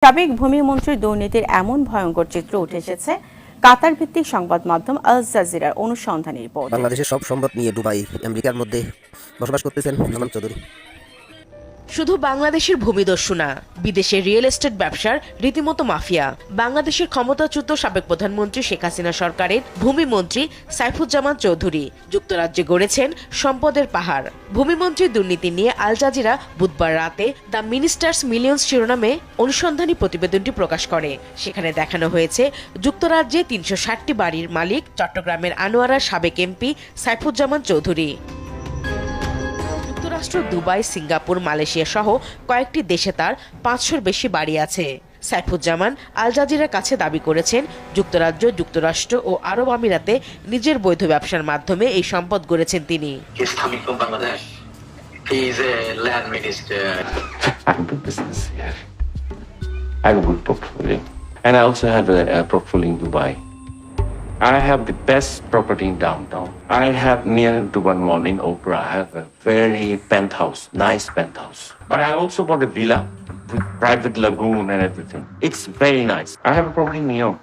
সাবেক ভূমিমন্ত্রীর দুর্নীতির এমন ভয়ঙ্কর চিত্র উঠে এসেছে কাতার ভিত্তিক সংবাদ মাধ্যম আল জাজিরার অনুসন্ধানী রিপোর্ট। বাংলাদেশের সব সম্পদ নিয়ে দুবাই আমেরিকার মধ্যে বসবাস করতেছেন আনন্দ চৌধুরী। শুধু বাংলাদেশের ভূমিদস্যু না, বিদেশের রিয়েল এস্টেট ব্যবসার রীতিমতো মাফিয়া। বাংলাদেশের ক্ষমতাচ্যুত সাবেক প্রধানমন্ত্রী শেখ হাসিনা সরকারের ভূমিমন্ত্রী সাইফুজ্জামান চৌধুরী যুক্তরাজ্যে গড়েছেন সম্পদের পাহাড়। ভূমিমন্ত্রীর দুর্নীতি নিয়ে আল জাজিরা বুধবার রাতে দ্য মিনিস্টার্স মিলিয়ন্স শিরোনামে অনুসন্ধানী প্রতিবেদনটি প্রকাশ করে। সেখানে দেখানো হয়েছে যুক্তরাজ্যে ৩৬০টি বাড়ির মালিক চট্টগ্রামের আনোয়ারার সাবেক এমপি সাইফুজ্জামান চৌধুরী। যুক্তরাষ্ট্র, দুবাই, সিঙ্গাপুর, মালয়েশিয়া সহ কয়েকটি দেশে তার ৫০০-র বেশি বাড়ি আছে। সাইফুজ্জামান আল জাজিরার কাছে দাবি করেছেন, যুক্তরাজ্য, যুক্তরাষ্ট্র ও আরব আমিরাতে নিজের বৈধ ব্যবসার মাধ্যমে এই সম্পদ গড়েছেন তিনি। He's coming from Bangladesh. He's a land minister. I do business here. I have a good portfolio. And I also have a portfolio in Dubai. I have the best property in downtown. I have near Dubai Mall in Opera. I have a very penthouse, nice penthouse. But I also bought a villa with private lagoon and everything. It's very nice. I have a property in New York.